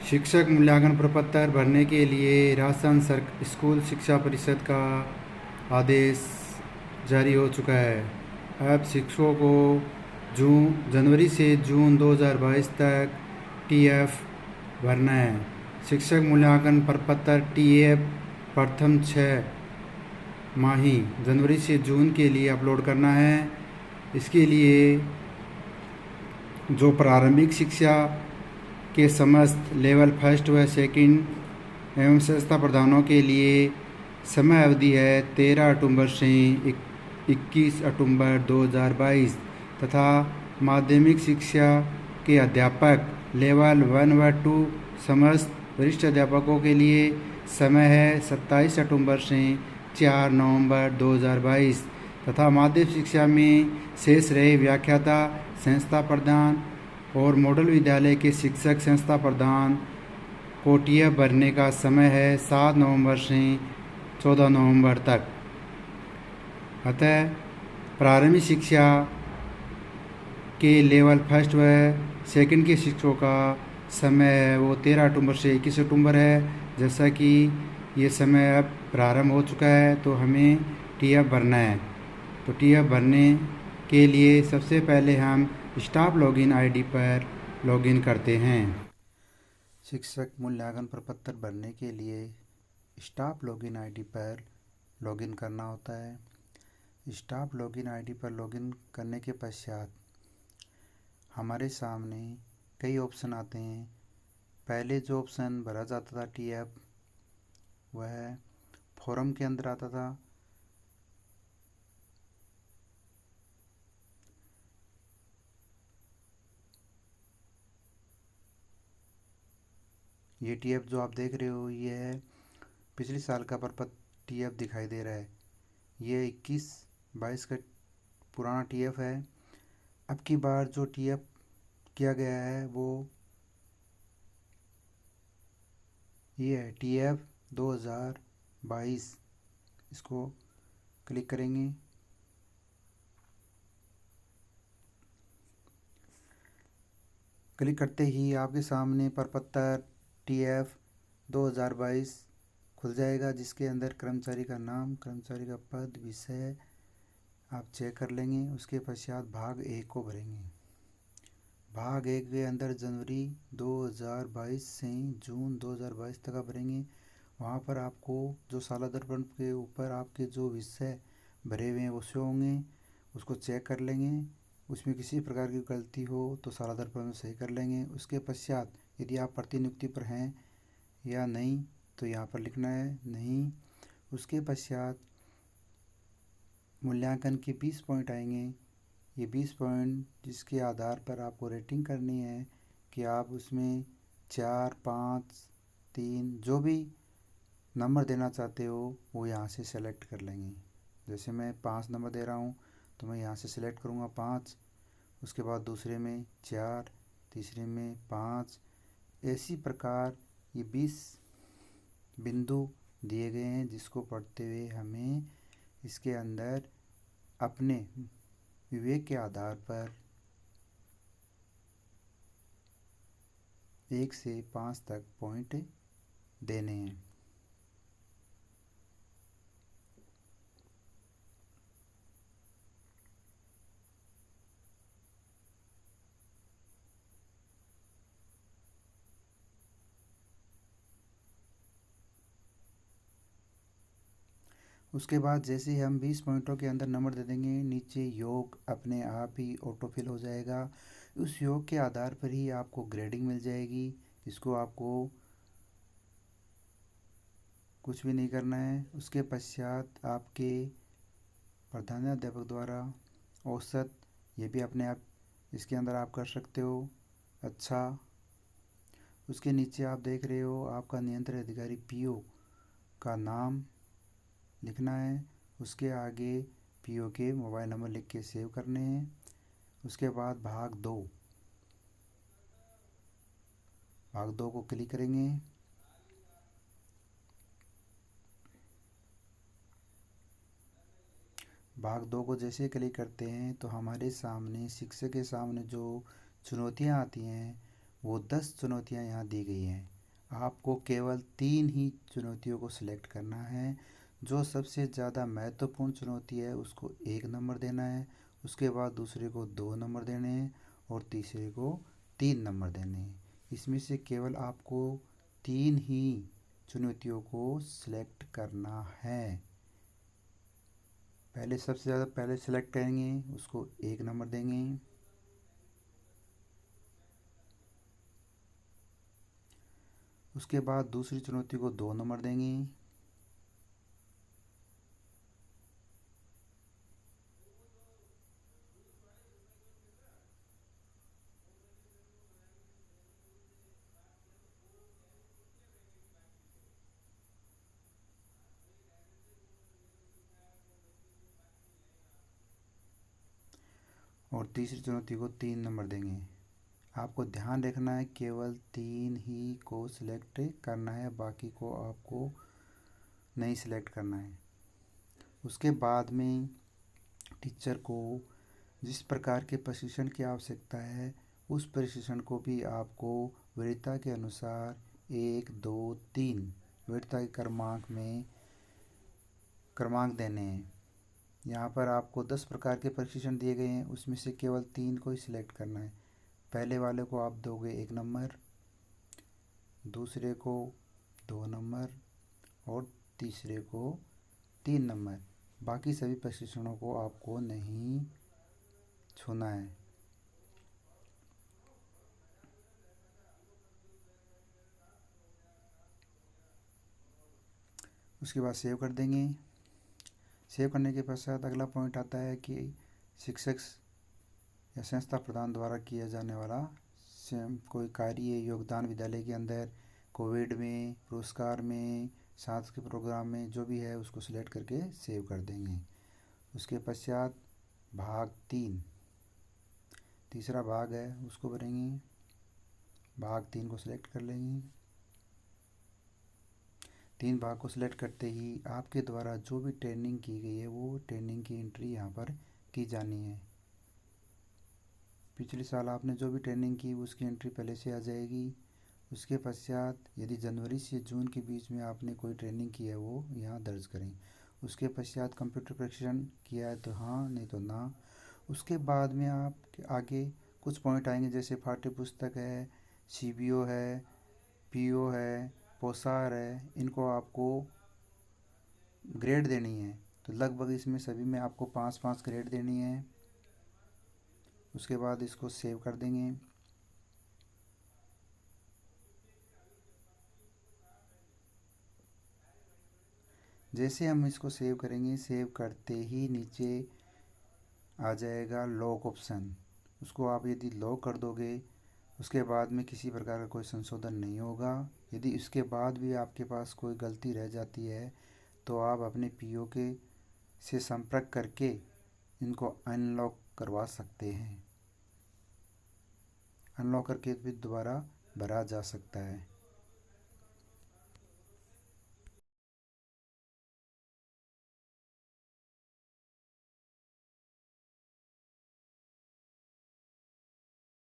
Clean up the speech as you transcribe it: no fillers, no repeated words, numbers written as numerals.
शिक्षक मूल्यांकन प्रपत्र भरने के लिए राजस्थान स्कूल शिक्षा परिषद का आदेश जारी हो चुका है। अब शिक्षकों को जनवरी से जून 2022 तक टीएफ भरना है। शिक्षक मूल्यांकन प्रपत्र टीएफ प्रथम 6 माही जनवरी से जून के लिए अपलोड करना है। इसके लिए जो प्रारंभिक शिक्षा के समस्त लेवल फर्स्ट व सेकंड एवं संस्था प्रधानों के लिए समय अवधि है 13 अक्टूबर से 21 अक्टूबर 2022 तथा माध्यमिक शिक्षा के अध्यापक लेवल 1 व 2 समस्त वरिष्ठ अध्यापकों के लिए समय है 27 अक्टूबर से 4 नवंबर 2022 तथा माध्यमिक शिक्षा में शेष रहे व्याख्याता संस्था प्रधान और मॉडल विद्यालय के शिक्षक संस्था प्रधान को टीएफ भरने का समय है 7 नवंबर से 14 नवंबर तक। अतः प्रारंभिक शिक्षा के लेवल फर्स्ट व सेकंड के शिक्षकों का समय है वो 13 अक्टूबर से 21 अक्टूबर है। जैसा कि ये समय अब प्रारंभ हो चुका है तो हमें टीएफ भरना है। तो टीएफ भरने के लिए सबसे पहले हम स्टाफ लॉगिन आईडी पर लॉगिन करते हैं। शिक्षक मूल्यांकन प्रपत्र भरने के लिए स्टाफ लॉगिन आईडी पर लॉगिन करना होता है। स्टाफ लॉगिन आईडी पर लॉगिन करने के पश्चात हमारे सामने कई ऑप्शन आते हैं। पहले जो ऑप्शन भरा जाता था टीएफ वह फॉर्म के अंदर आता था। ये टीएफ जो आप देख रहे हो ये है पिछले साल का प्रपत्र टीएफ दिखाई दे रहा है। ये 21-22 का पुराना टीएफ है। अब की बार जो टीएफ किया गया है वो ये है टीएफ 2022। इसको क्लिक करेंगे। क्लिक करते ही आपके सामने प्रपत्र टीएफ 2022 खुल जाएगा, जिसके अंदर कर्मचारी का नाम, कर्मचारी का पद, विषय आप चेक कर लेंगे। उसके पश्चात भाग 1 को भरेंगे। भाग 1 के अंदर जनवरी 2022 से जून 2022 तक आप भरेंगे। वहाँ पर आपको जो साला दर्पण के ऊपर आपके जो विषय भरे हुए हैं वो शो होंगे, उसको चेक कर लेंगे। उसमें किसी प्रकार की गलती हो तो साला दर्पण में सही कर लेंगे। उसके पश्चात यदि आप प्रतिनियुक्ति पर हैं या नहीं तो यहाँ पर लिखना है नहीं। उसके पश्चात मूल्यांकन के 20 पॉइंट आएंगे। ये 20 पॉइंट जिसके आधार पर आपको रेटिंग करनी है कि आप उसमें 4, 5, 3 जो भी नंबर देना चाहते हो वो यहाँ से सेलेक्ट कर लेंगे। जैसे मैं 5 नंबर दे रहा हूँ तो मैं यहाँ से सिलेक्ट करूँगा 5। उसके बाद दूसरे में 4, तीसरे में 5। इसी प्रकार ये 20 बिंदु दिए गए हैं जिसको पढ़ते हुए हमें इसके अंदर अपने विवेक के आधार पर 1 से 5 तक पॉइंट देने हैं। उसके बाद जैसे ही हम 20 पॉइंटों के अंदर नंबर दे देंगे, नीचे योग अपने आप ही ऑटो फिल हो जाएगा। उस योग के आधार पर ही आपको ग्रेडिंग मिल जाएगी, जिसको आपको कुछ भी नहीं करना है। उसके पश्चात आपके प्रधानाध्यापक द्वारा औसत ये भी अपने आप इसके अंदर आप कर सकते हो। अच्छा, उसके नीचे आप देख रहे हो आपका नियंत्रण अधिकारी पीओ का नाम लिखना है। उसके आगे पीओ के मोबाइल नंबर लिख के सेव करने हैं। उसके बाद भाग 2 को क्लिक करेंगे। भाग 2 को जैसे क्लिक करते हैं तो हमारे सामने शिक्षक के सामने जो चुनौतियां आती हैं वो 10 चुनौतियां यहाँ दी गई हैं। आपको केवल 3 ही चुनौतियों को सिलेक्ट करना है। जो सबसे ज़्यादा महत्वपूर्ण चुनौती है उसको 1 नंबर देना है, उसके बाद दूसरे को 2 नंबर देने हैं और तीसरे को 3 नंबर देने हैं। इसमें से केवल आपको 3 ही चुनौतियों को सिलेक्ट करना है। पहले सबसे ज़्यादा पहले सिलेक्ट करेंगे, उसको 1 नंबर देंगे। उसके बाद दूसरी चुनौती को 2 नंबर देंगे। और तीसरी चुनौती को 3 नंबर देंगे। आपको ध्यान रखना है केवल 3 ही को सिलेक्ट करना है, बाकी को आपको नहीं सिलेक्ट करना है। उसके बाद में टीचर को जिस प्रकार के प्रशिक्षण की आवश्यकता है उस प्रशिक्षण को भी आपको वरीयता के अनुसार 1, 2, 3 वरीयता के क्रमांक देने हैं। यहाँ पर आपको 10 प्रकार के प्रशिक्षण दिए गए हैं, उसमें से केवल 3 को ही सिलेक्ट करना है। पहले वाले को आप दोगे 1 नंबर, दूसरे को 2 नंबर और तीसरे को 3 नंबर। बाकी सभी प्रशिक्षणों को आपको नहीं छूना है। उसके बाद सेव कर देंगे। सेव करने के पश्चात अगला पॉइंट आता है कि शिक्षक या संस्था प्रधान द्वारा किया जाने वाला कोई कार्य योगदान विद्यालय के अंदर कोविड में, पुरस्कार में, सांस्कृतिक प्रोग्राम में जो भी है उसको सिलेक्ट करके सेव कर देंगे। उसके पश्चात भाग 3 तीसरा भाग है उसको भरेंगे। भाग 3 को सिलेक्ट कर लेंगे। 3 भाग को सिलेक्ट करते ही आपके द्वारा जो भी ट्रेनिंग की गई है वो ट्रेनिंग की एंट्री यहाँ पर की जानी है। पिछले साल आपने जो भी ट्रेनिंग की उसकी एंट्री पहले से आ जाएगी। उसके पश्चात यदि जनवरी से जून के बीच में आपने कोई ट्रेनिंग की है वो यहाँ दर्ज करें। उसके पश्चात कंप्यूटर प्रशिक्षण किया है तो हाँ, नहीं तो ना। उसके बाद में आप आगे कुछ पॉइंट आएंगे जैसे पाठ्य पुस्तक है, CBO है, PO है, पोसार है, इनको आपको ग्रेड देनी है। तो लगभग इसमें सभी में आपको 5-5 ग्रेड देनी है। उसके बाद इसको सेव कर देंगे। जैसे हम इसको सेव करेंगे, सेव करते ही नीचे आ जाएगा लॉक ऑप्शन। उसको आप यदि लॉक कर दोगे उसके बाद में किसी प्रकार का कोई संशोधन नहीं होगा। यदि इसके बाद भी आपके पास कोई गलती रह जाती है तो आप अपने PO के से संपर्क करके इनको अनलॉक करवा सकते हैं। अनलॉक करके भी दोबारा भरा जा सकता है।